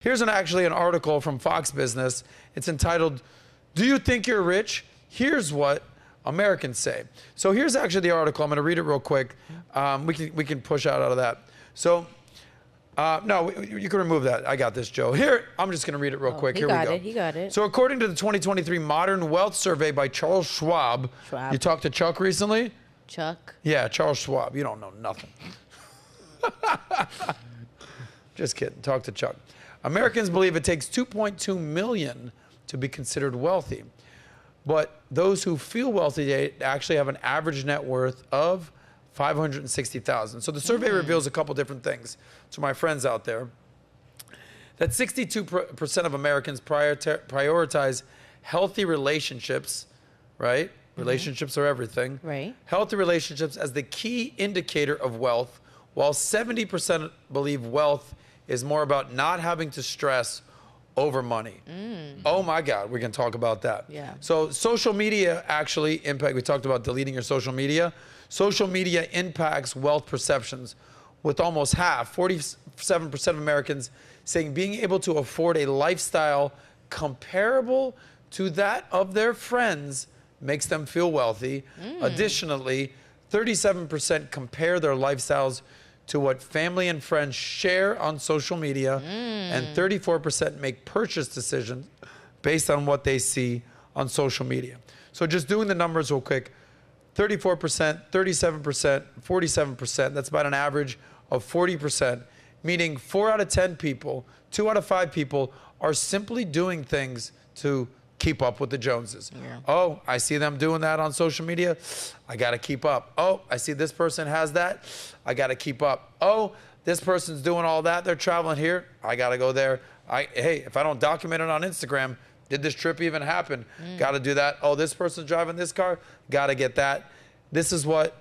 Here's actually an article from Fox Business. It's entitled, "Do You Think You're Rich? Here's What Americans Say." So here's actually the article. I'm going to read it real quick. We can push out of that. So, no, you can remove that. I got this, Joe. Here, I'm just going to read it real quick. Here we go. He got it. So according to the 2023 Modern Wealth Survey by Charles Schwab. You talked to Chuck recently? Chuck? Yeah, Charles Schwab. You don't know nothing. Just kidding. Talk to Chuck. Americans believe it takes 2.2 million to be considered wealthy. But those who feel wealthy today actually have an average net worth of $560,000. So the survey reveals a couple different things to my friends out there. That 62% of Americans prioritize healthy relationships, right? Relationships are everything. Right. Healthy relationships as the key indicator of wealth, while 70% believe wealth is more about not having to stress over money. Oh my God, we can talk about that. Yeah. So social media actually impact, we talked about deleting your social media. Social media impacts wealth perceptions with almost half, 47% of Americans saying being able to afford a lifestyle comparable to that of their friends makes them feel wealthy. Additionally, 37% compare their lifestyles to what family and friends share on social media, and 34% make purchase decisions based on what they see on social media. So just doing the numbers real quick, 34%, 37%, 47%, that's about an average of 40%, meaning 4 out of 10 people, 2 out of 5 people are simply doing things to keep up with the Joneses. Yeah. Oh, I see them doing that on social media. I got to keep up. Oh, I see this person has that. I got to keep up. Oh, this person's doing all that. They're traveling here. I got to go there. Hey, if I don't document it on Instagram, did this trip even happen? Got to do that. Oh, this person's driving this car. Got to get that. This is what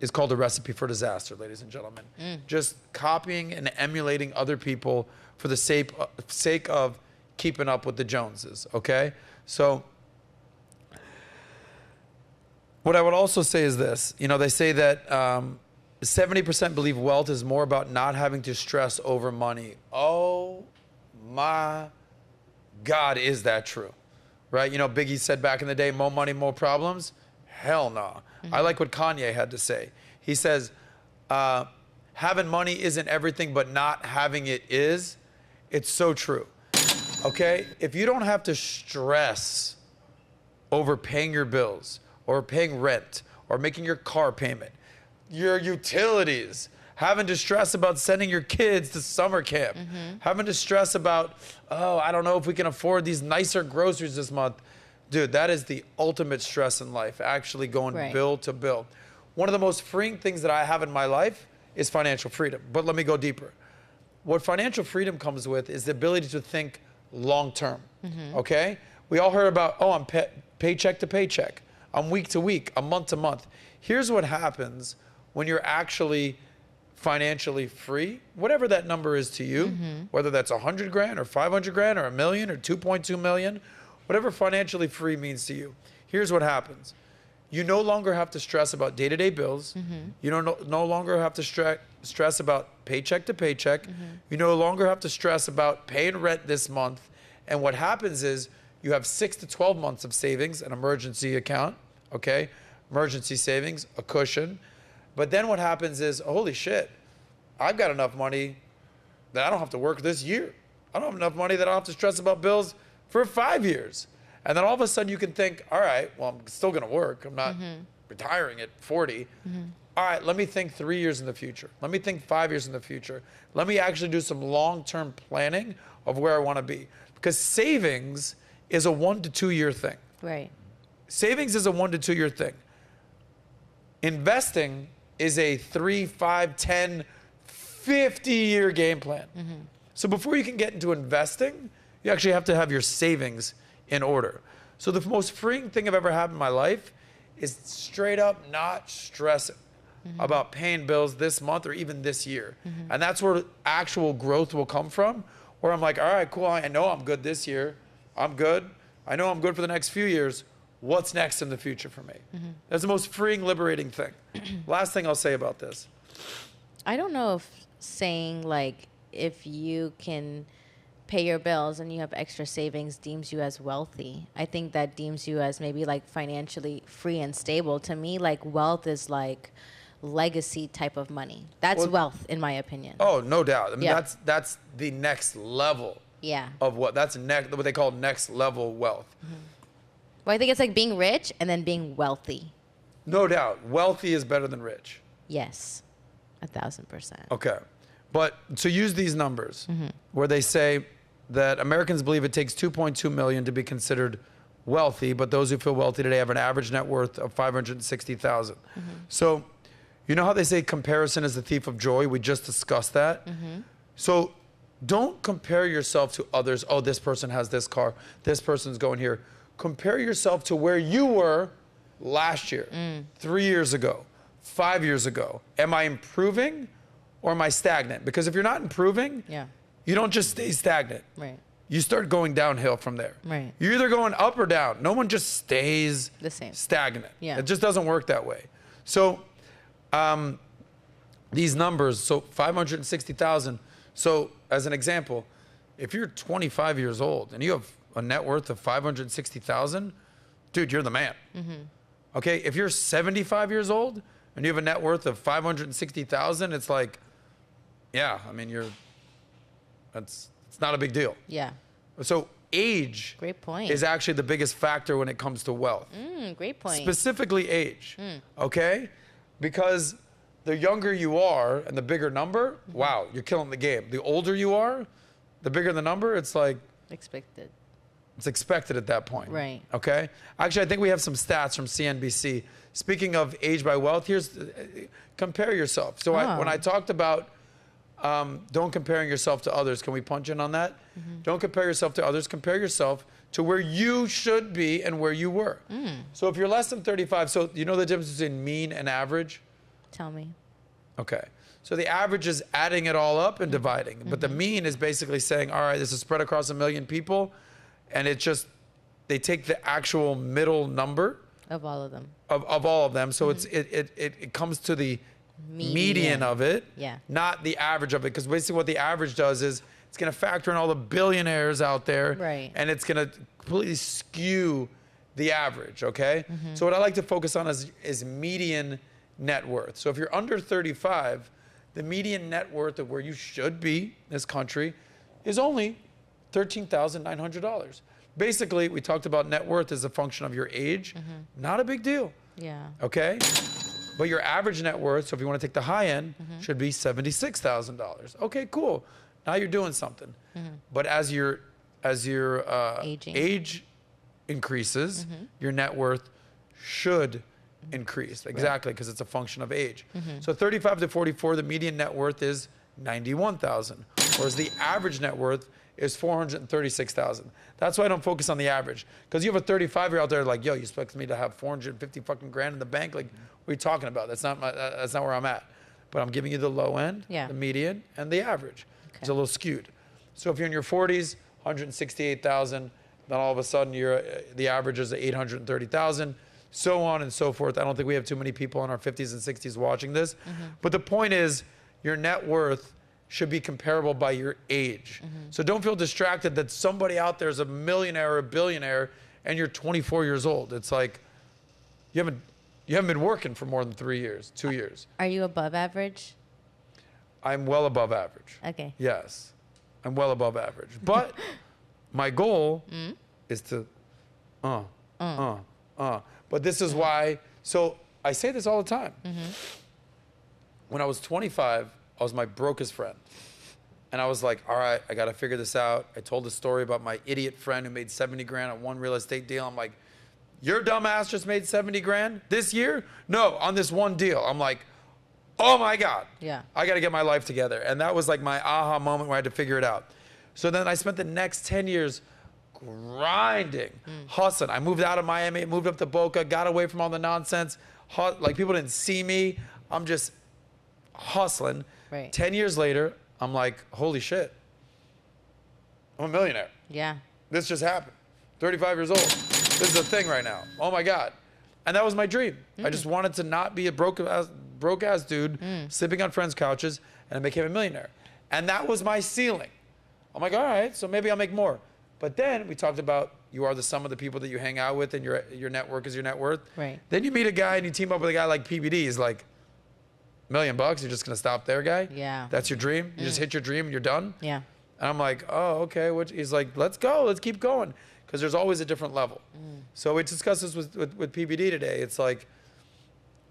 is called a recipe for disaster, ladies and gentlemen. Just copying and emulating other people for the sake of keeping up with the Joneses, okay? So what I would also say is this. You know, they say that 70% believe wealth is more about not having to stress over money. Oh my God, is that true? Right? You know, Biggie said back in the day, more money, more problems. Hell no. I like what Kanye had to say. He says, having money isn't everything, but not having it is. It's so true. Okay? If you don't have to stress over paying your bills or paying rent or making your car payment, your utilities, having to stress about sending your kids to summer camp, having to stress about, oh, I don't know if we can afford these nicer groceries this month. Dude, that is the ultimate stress in life, actually going bill to bill. One of the most freeing things that I have in my life is financial freedom. But let me go deeper. What financial freedom comes with is the ability to think long term, okay? We all heard about, oh, I'm paycheck to paycheck. I'm week to week, I'm month to month. Here's what happens when you're actually financially free, whatever that number is to you, whether that's 100 grand or 500 grand or $1 million or 2.2 million, whatever financially free means to you. Here's what happens. You no longer have to stress about day-to-day bills. You no longer have to stress about paycheck to paycheck. You no longer have to stress about paying rent this month. And what happens is you have 6 to 12 months of savings, an emergency account, okay? Emergency savings, a cushion. But then what happens is, holy shit, I've got enough money that I don't have to work this year. I don't have enough money that I don't have to stress about bills for 5 years. And then all of a sudden you can think, all right, well, I'm still going to work. I'm not retiring at 40. All right, let me think 3 years in the future. Let me think 5 years in the future. Let me actually do some long-term planning of where I want to be. Because savings is a 1 to 2 year thing. Right. Savings is a 1 to 2 year thing. Investing is a 3, 5, 10, 50-year game plan. So before you can get into investing, you actually have to have your savings in order. So the most freeing thing I've ever had in my life is straight up not stressing about paying bills this month or even this year. And that's where actual growth will come from, where I'm like, all right, cool, I know I'm good this year. I'm good. I know I'm good for the next few years. What's next in the future for me? That's the most freeing, liberating thing. Last thing I'll say about this. I don't know if saying like, if you can pay your bills and you have extra savings deems you as wealthy. I think that deems you as maybe like financially free and stable. To me, like wealth is like legacy type of money. That's wealth, in my opinion. Oh, no doubt. I mean, that's the next level. Yeah. Of what what they call next level wealth. Well, I think it's like being rich and then being wealthy. No doubt, wealthy is better than rich. Yes, 1,000%. Okay, but to use these numbers, where they say that Americans believe it takes 2.2 million to be considered wealthy, but those who feel wealthy today have an average net worth of 560,000. So, you know how they say comparison is the thief of joy? We just discussed that. So, don't compare yourself to others. Oh, this person has this car. This person's going here. Compare yourself to where you were last year, 3 years ago, 5 years ago. Am I improving or am I stagnant? Because if you're not improving, you don't just stay stagnant. Right. You start going downhill from there. Right. You're either going up or down. No one just stays the same. Stagnant. Yeah. It just doesn't work that way. So these numbers, so 560,000. So as an example, if you're 25 years old and you have a net worth of 560,000, dude, you're the man. Okay, if you're 75 years old and you have a net worth of 560,000, it's like, yeah, I mean, it's not a big deal. Yeah. So age Great point. is actually the biggest factor when it comes to wealth. Great point. Specifically age, okay? Because the younger you are and the bigger number, wow, you're killing the game. The older you are, the bigger the number, it's like... Expected. It's expected at that point. Right. Okay? Actually, I think we have some stats from CNBC. Speaking of age by wealth, here's... compare yourself. So when I talked about don't comparing yourself to others, can we punch in on that? Don't compare yourself to others. Compare yourself to where you should be and where you were. So if you're less than 35, so you know the difference between mean and average? Tell me. Okay. So the average is adding it all up and dividing. But the mean is basically saying, all right, this is spread across 1 million people. And it just, they take the actual middle number. Of all of them. Of all of them. So it comes to the median of it. Yeah. Not the average of it. Because basically what the average does is it's going to factor in all the billionaires out there. Right. And it's going to completely skew the average, okay? So what I like to focus on is median net worth. So if you're under 35, the median net worth of where you should be in this country is only $13,900. Basically, we talked about net worth as a function of your age. Not a big deal. Yeah. Okay? But your average net worth, so if you want to take the high end, should be $76,000. Okay, cool. Now you're doing something. But as your age increases, your net worth should increase. Exactly, because it's a function of age. So 35 to 44, the median net worth is $91,000, whereas the average net worth is $436,000. That's why I don't focus on the average. Because you have a 35-year-old out there like, yo, you expect me to have 450 fucking grand in the bank? Like, what are you talking about? That's not where I'm at. But I'm giving you the low end, the median, and the average. Okay. It's a little skewed. So if you're in your 40s, 168,000. Then all of a sudden, the average is 830,000. So on and so forth. I don't think we have too many people in our 50s and 60s watching this. But the point is, your net worth should be comparable by your age. So don't feel distracted that somebody out there is a millionaire or a billionaire and you're 24 years old. It's like you haven't been working for more than 3 years, 2 years. Are you above average? I'm well above average. Okay. Yes, I'm well above average. But my goal is to, But this is why, so I say this all the time. When I was 25, I was my brokest friend. And I was like, all right, I got to figure this out. I told the story about my idiot friend who made 70 grand on one real estate deal. I'm like, your dumbass just made 70 grand this year? No, on this one deal. I'm like, oh my God. Yeah. I got to get my life together. And that was like my aha moment where I had to figure it out. So then I spent the next 10 years grinding, hustling. I moved out of Miami, moved up to Boca, got away from all the nonsense. Like people didn't see me. I'm just hustling. Right. 10 years later, I'm like, holy shit. I'm a millionaire. Yeah. This just happened. 35 years old. This is a thing right now. Oh my God. And that was my dream. I just wanted to not be a broke ass dude sleeping on friends' couches, and I became a millionaire. And that was my ceiling. I'm like, all right, so maybe I'll make more. But then we talked about you are the sum of the people that you hang out with, and your network is your net worth. Right. Then you meet a guy and you team up with a guy like PBD. He's like, $1 million, you're just gonna stop there, guy? Yeah. That's your dream? You just hit your dream and you're done? Yeah. And I'm like, oh, okay. He's like, let's go, let's keep going. Because there's always a different level. So we discussed this with PBD today. It's like,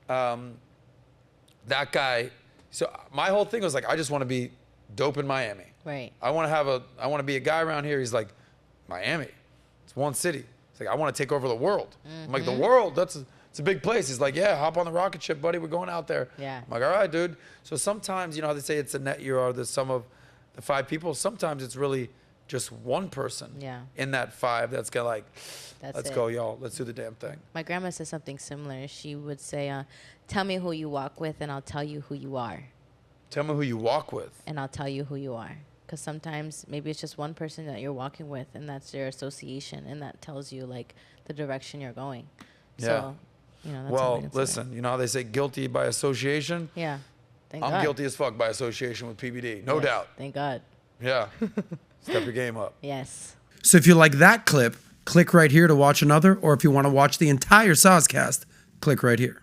that guy, so my whole thing was like, I just want to be dope in Miami. Right. I want to be a guy around here. He's like, Miami, it's one city. It's like, I want to take over the world. I'm like, the world, it's a big place. He's like, yeah, hop on the rocket ship, buddy. We're going out there. Yeah. I'm like, all right, dude. So sometimes, you know how they say it's a net, you are the sum of the 5 people. Sometimes it's really just one person in that 5 that's gonna like, let's go, y'all. Let's do the damn thing. My grandma says something similar. She would say, tell me who you walk with and I'll tell you who you are. Tell me who you walk with. And I'll tell you who you are. Because sometimes maybe it's just one person that you're walking with and that's their association and that tells you like the direction you're going. Yeah. So, you know, that's well, listen, you know how they say guilty by association? Yeah. Thank I'm God. guilty as fuck by association with PBD. No doubt. Thank God. Yeah. Step your game up. Yes. So if you like that clip, click right here to watch another, or if you want to watch the entire SOSCAST, click right here.